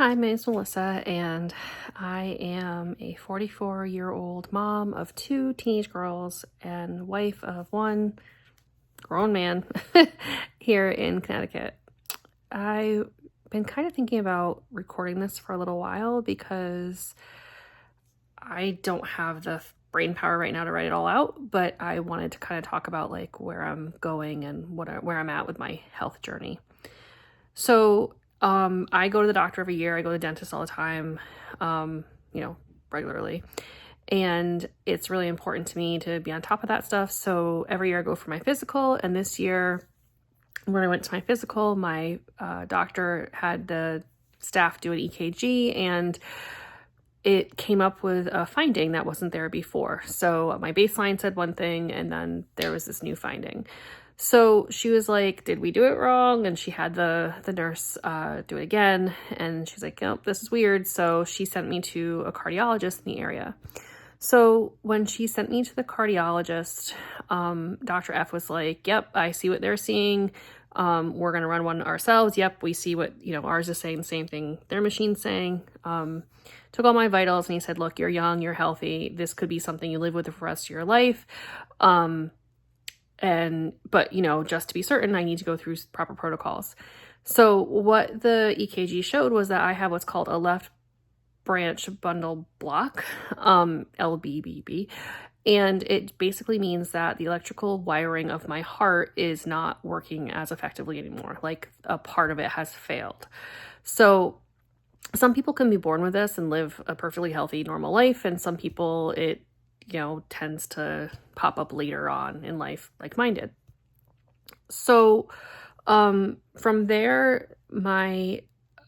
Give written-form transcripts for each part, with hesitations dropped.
Hi, my name's Melissa, and I am a 44-year-old mom of two teenage girls and wife of one grown man here in Connecticut. I've been kind of thinking about recording this for a little while because I don't have the brain power right now to write it all out, but I wanted to kind of talk about like where I'm going and where I'm at with my health journey. So I go to the doctor every year. I go to the dentist all the time, regularly. And it's really important to me to be on top of that stuff. So every year I go for my physical. And this year, when I went to my physical, my doctor had the staff do an EKG, and it came up with a finding that wasn't there before. So my baseline said one thing, and then there was this new finding. So she was like, did we do it wrong? And she had the nurse do it again. And she's like, oh, this is weird. So she sent me to a cardiologist in the area. So when she sent me to the cardiologist, Dr. F was like, yep, I see what they're seeing. We're going to run one ourselves. Yep, we see what, ours is saying the same thing their machine's saying. Took all my vitals, and he said, look, you're young, you're healthy. This could be something you live with for the rest of your life. But just to be certain, I need to go through proper protocols. So what the EKG showed was that I have what's called a left branch bundle block, LBBB. And it basically means that the electrical wiring of my heart is not working as effectively anymore. Like a part of it has failed. So some people can be born with this and live a perfectly healthy, normal life. And some people, it tends to pop up later on in life, like mine did. So, from there,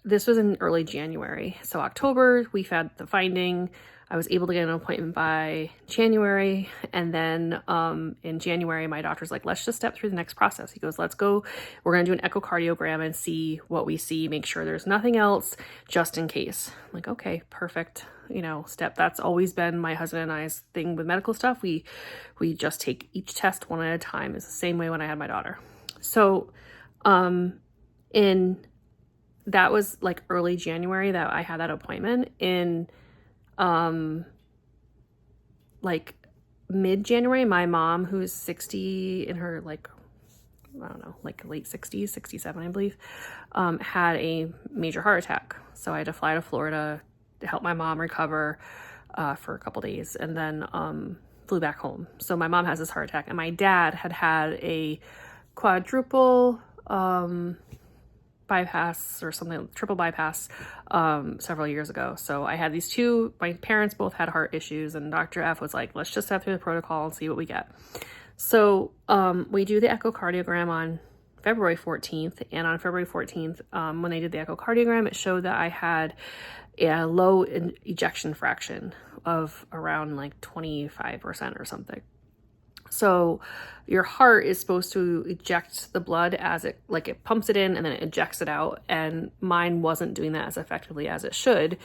this was in early January. So October, we've had the finding. I was able to get an appointment by January. And then, in January, my doctor's like, let's just step through the next process. He goes, let's go. We're going to do an echocardiogram and see what we see, make sure there's nothing else just in case. I'm like, okay, perfect. Step. That's always been my husband and I's thing with medical stuff. We just take each test one at a time. It's the same way when I had my daughter. So, that was like early January that I had that appointment. In, like mid-January, my mom, who's 60 in her, like late 60s, 67, I believe, had a major heart attack. So I had to fly to Florida to help my mom recover for a couple days, and then flew back home. So my mom has this heart attack, and my dad had a quadruple bypass or something, triple bypass, several years ago. So I had these two, my parents both had heart issues, and Dr. F was like, let's just step through the protocol and see what we get. So we do the echocardiogram on February 14th, and on February 14th, when they did the echocardiogram, it showed that I had a low ejection fraction of around like 25% or something. So your heart is supposed to eject the blood as it pumps it in and then it ejects it out. And mine wasn't doing that as effectively as it should,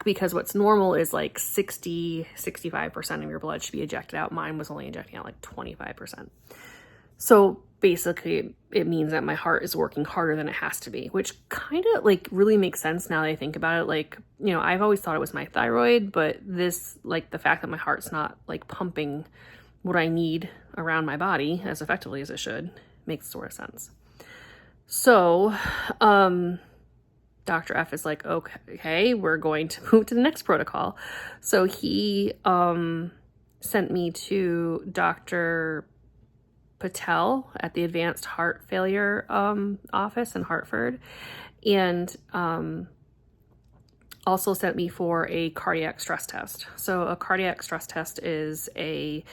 because what's normal is like 65% of your blood should be ejected out. Mine was only ejecting out like 25%. So basically it means that my heart is working harder than it has to be, which kind of like really makes sense now that I think about it. Like, I've always thought it was my thyroid, but this, like the fact that my heart's not like pumping what I need around my body as effectively as it should makes sort of sense. So, Dr. F is like, okay, we're going to move to the next protocol. So he, sent me to Dr. Patel at the Advanced Heart Failure, office in Hartford. And, also sent me for a cardiac stress test. So a cardiac stress test is a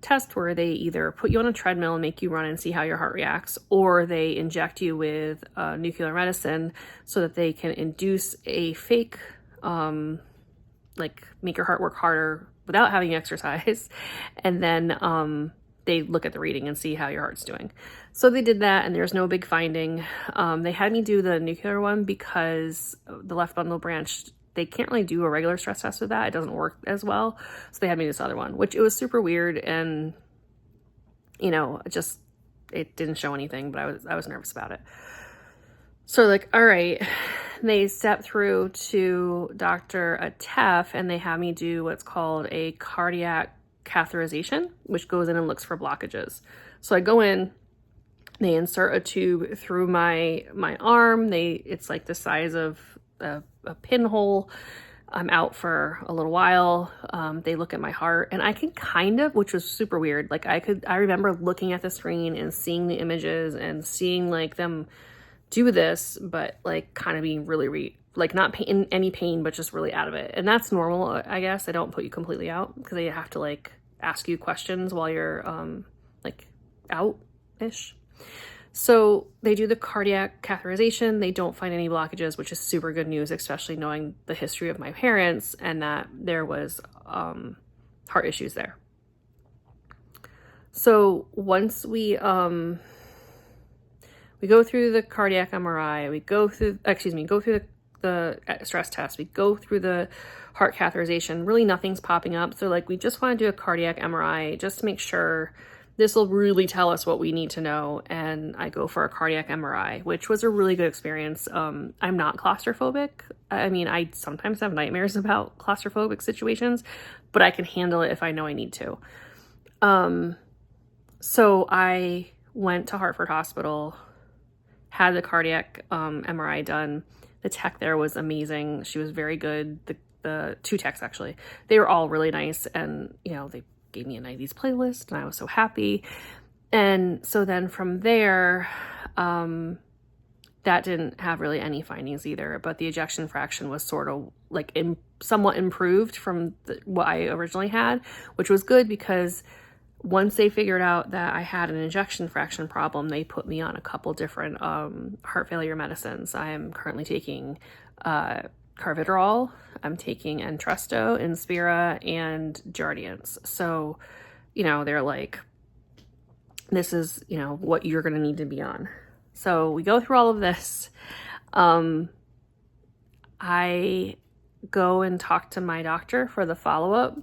test where they either put you on a treadmill and make you run and see how your heart reacts, or they inject you with nuclear medicine so that they can induce a fake, make your heart work harder without having you exercise. And then they look at the reading and see how your heart's doing. So they did that, and there's no big finding. They had me do the nuclear one because the left bundle branch, they can't really do a regular stress test with that. It doesn't work as well. So they had me do this other one, which it was super weird. And, it didn't show anything, but I was nervous about it. So like, all right, they step through to Dr. Atef and they have me do what's called a cardiac catheterization, which goes in and looks for blockages. So I go in, they insert a tube through my arm. It's like the size of a pinhole. I'm out for a little while. They look at my heart and I can kind of, which was super weird. Like I remember looking at the screen and seeing the images and seeing like them do this, but like kind of being really, like not in any pain, but just really out of it. And that's normal, I guess. They don't put you completely out because they have to like ask you questions while you're like out-ish. So they do the cardiac catheterization. They don't find any blockages, which is super good news, especially knowing the history of my parents and that there was heart issues there. So once we go through the cardiac MRI, we go through the stress test, we go through the heart catheterization, really nothing's popping up. So like, we just want to do a cardiac MRI just to make sure this will really tell us what we need to know. And I go for a cardiac MRI, which was a really good experience. I'm not claustrophobic. I mean, I sometimes have nightmares about claustrophobic situations, but I can handle it if I know I need to. So I went to Hartford Hospital, had the cardiac MRI done. The tech there was amazing. She was very good. The two techs, actually, they were all really nice. And, you know, they gave me a 90s playlist and I was so happy. And so then from there, that didn't have really any findings either, but the ejection fraction was sort of like somewhat improved from what I originally had, which was good because once they figured out that I had an ejection fraction problem, they put me on a couple different heart failure medicines. I am currently taking Carvedilol, I'm taking Entresto, Inspira, and Jardiance. So, you know, they're like, this is, you know, what you're going to need to be on. So we go through all of this. I go and talk to my doctor for the follow-up,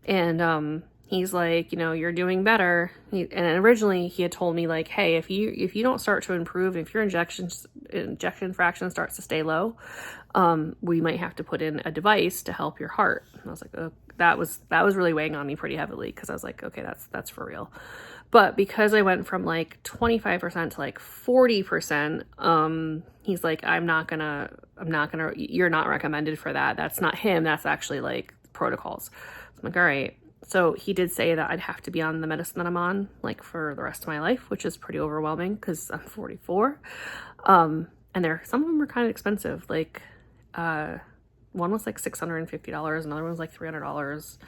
and he's like, you know, you're doing better. And originally he had told me like, hey, if you don't start to improve, if your injection fraction starts to stay low, we might have to put in a device to help your heart. And I was like, oh, that was really weighing on me pretty heavily because I was like, okay, that's for real. But because I went from like 25% to like 40%, he's like, you're not recommended for that. That's not him. That's actually like protocols. So I'm like, all right. So he did say that I'd have to be on the medicine that I'm on like for the rest of my life, which is pretty overwhelming because I'm 44. And some of them were kind of expensive. Like, one was like $650, another one was like $300,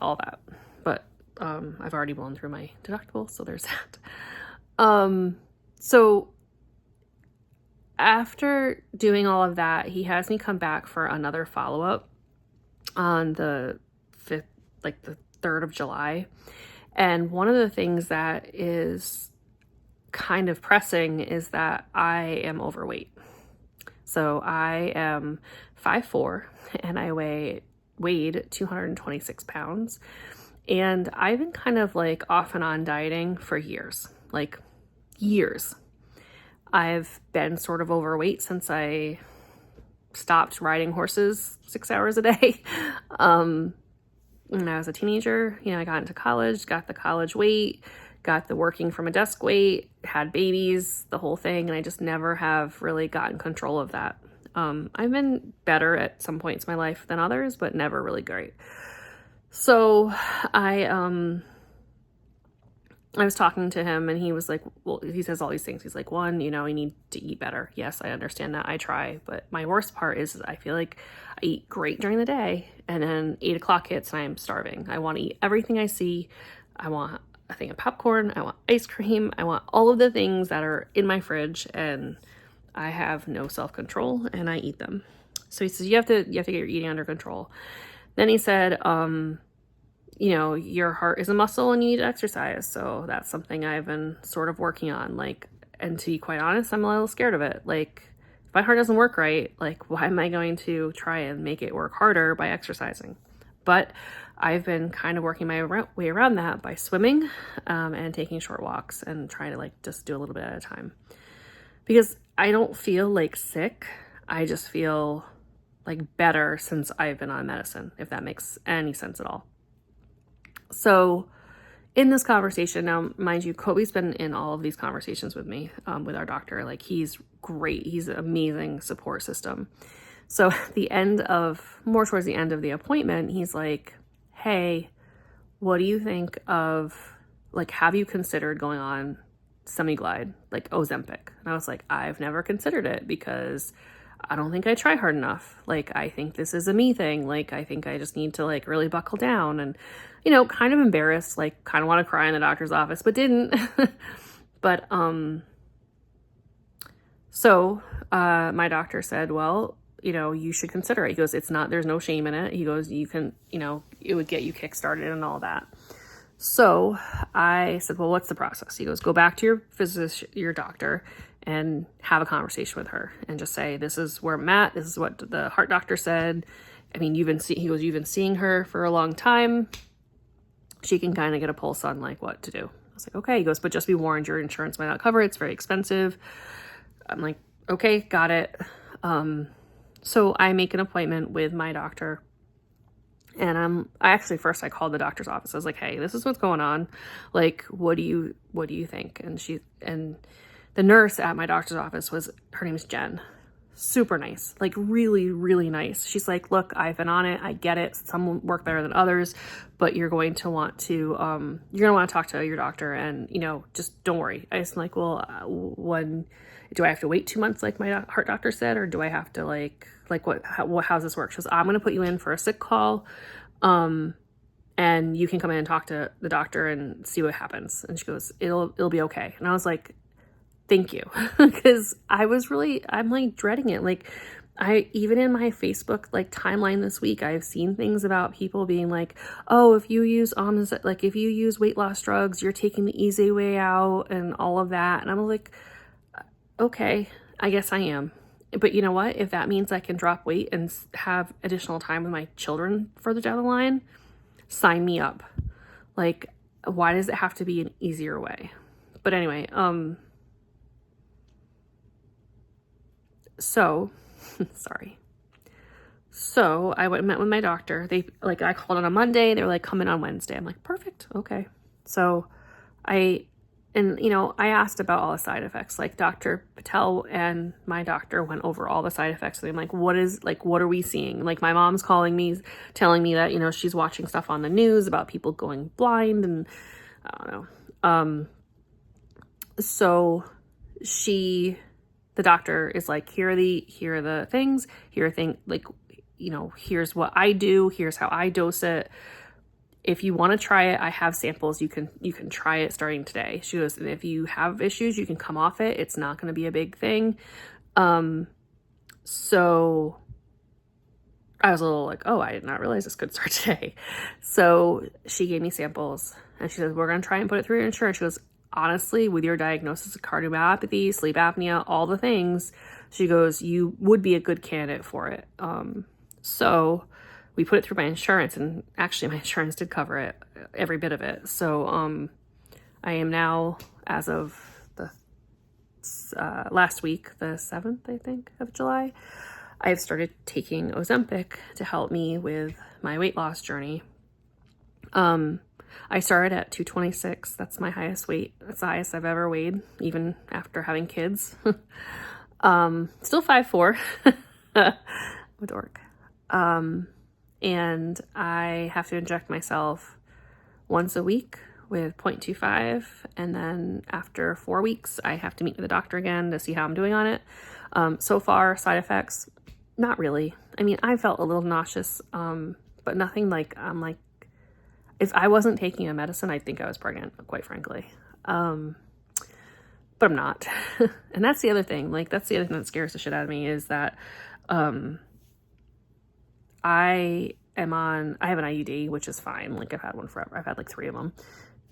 all that. But, I've already blown through my deductible, so there's that. So after doing all of that, he has me come back for another follow-up on the 3rd of July. And one of the things that is kind of pressing is that I am overweight. So I am 5'4" and I weighed 226 pounds. And I've been kind of like off and on dieting for years, like years. I've been sort of overweight since I stopped riding horses 6 hours a day. When I was a teenager, you know, I got into college, got the college weight, got the working from a desk weight, had babies, the whole thing. And I just never have really gotten control of that. I've been better at some points in my life than others, but never really great. So I was talking to him and he was like, well, he says all these things. He's like, one, you know, you need to eat better. Yes, I understand that. I try. But my worst part is I feel like I eat great during the day and then 8 o'clock hits and I am starving. I want to eat everything I see. I want a thing of popcorn. I want ice cream. I want all of the things that are in my fridge and I have no self-control and I eat them. So he says, you have to get your eating under control. Then he said, you know, your heart is a muscle and you need to exercise. So that's something I've been sort of working on. Like, and to be quite honest, I'm a little scared of it. Like, if my heart doesn't work right, like, why am I going to try and make it work harder by exercising? But I've been kind of working my way around that by swimming and taking short walks and trying to like just do a little bit at a time. Because I don't feel like sick. I just feel like better since I've been on medicine, if that makes any sense at all. So in this conversation, now, mind you, Kobe's been in all of these conversations with me, with our doctor. Like, he's great. He's an amazing support system. So at the end of, more towards the end of the appointment, he's like, hey, what do you think of, like, have you considered going on semi-glide, like Ozempic? And I was like, I've never considered it because I don't think I try hard enough. Like, I think this is a me thing. Like, I think I just need to like really buckle down, and, you know, kind of embarrassed, like kind of want to cry in the doctor's office, but didn't. But, so, my doctor said, well, you know, you should consider it. He goes, it's not, there's no shame in it. He goes, you can, you know, it would get you kickstarted and all that. So I said, well, what's the process? He goes, go back to your physician, your doctor, and have a conversation with her and just say, this is where I'm at. This is what the heart doctor said. I mean, he goes, you've been seeing her for a long time. She can kind of get a pulse on like what to do. I was like, okay. He goes, but just be warned, your insurance might not cover it. It's very expensive. I'm like, okay, got it. So I make an appointment with my doctor, and I called the doctor's office. I was like, hey, this is what's going on. Like, what do you think? And the nurse at my doctor's office her name is Jen. Super nice, like really, really nice. She's like, look, I've been on it. I get it. Some work better than others, but you're going to want to talk to your doctor, and, you know, just don't worry. I was like, well, do I have to wait 2 months like my heart doctor said, or do I have to how's this work? She goes, I'm going to put you in for a sick call. And you can come in and talk to the doctor and see what happens. And she goes, it'll be okay. And I was like, thank you. Cause I'm like dreading it. Like, even in my Facebook like timeline this week, I've seen things about people being like, oh, if you use weight loss drugs, you're taking the easy way out and all of that. And I'm like, okay, I guess I am. But you know what? If that means I can drop weight and have additional time with my children further down the line, sign me up. Like, why does it have to be an easier way? But anyway, so, sorry. So I went and met with my doctor. I called on a Monday. They were like, come in on Wednesday. I'm like, perfect. Okay. So I asked about all the side effects. Like, Dr. Patel and my doctor went over all the side effects. And I'm like, what are we seeing? Like, my mom's calling me, telling me that, you know, she's watching stuff on the news about people going blind, and I don't know. So the doctor is like, here are the things, here's what I do, here's how I dose it. If you want to try it, I have samples. You can try it starting today. She goes, and if you have issues, you can come off it. It's not going to be a big thing. So I was a little like, oh, I did not realize this could start today. So she gave me samples, and she says, we're going to try and put it through your insurance. She goes, honestly, with your diagnosis of cardiomyopathy, sleep apnea, all the things, she goes, you would be a good candidate for it. So we put it through my insurance, and actually my insurance did cover it, every bit of it. So, I am now, as of the, last week, the 7th, I think, of July, I've started taking Ozempic to help me with my weight loss journey. I started at 226. That's my highest weight. That's the highest I've ever weighed, even after having kids. Still 5'4". I'm a dork. And I have to inject myself once a week with 0.25. And then after 4 weeks, I have to meet with the doctor again to see how I'm doing on it. So far, side effects, not really. I mean, I felt a little nauseous, but nothing like, I'm like, if I wasn't taking a medicine, I'd think I was pregnant, quite frankly. But I'm not. And that's the other thing. Like, that's the other thing that scares the shit out of me, is that, I have an IUD, which is fine. Like, I've had one forever. I've had like 3 of them.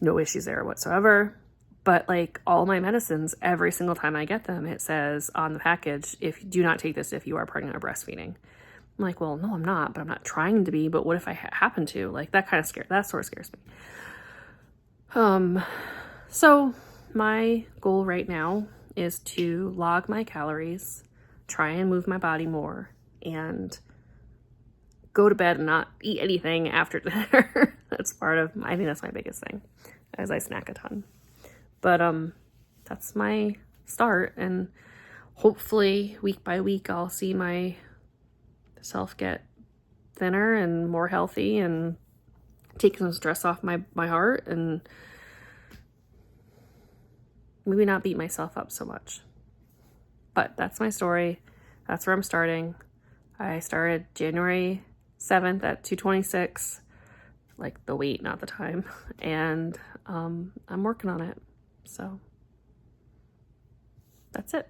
No issues there whatsoever. But like, all my medicines, every single time I get them, it says on the package, do not take this if you are pregnant or breastfeeding. I'm like, well, no, I'm not, but I'm not trying to be. But what if I happen to? Like, that sort of scares me. So my goal right now is to log my calories, try and move my body more and go to bed and not eat anything after dinner. That's part of, I think that's my biggest thing, as I snack a ton. But that's my start, and hopefully week by week I'll see myself get thinner and more healthy and take some stress off my heart, and maybe not beat myself up so much. But that's my story. That's where I'm starting. I started January 7th at 226, like the weight, not the time. And I'm working on it. So that's it.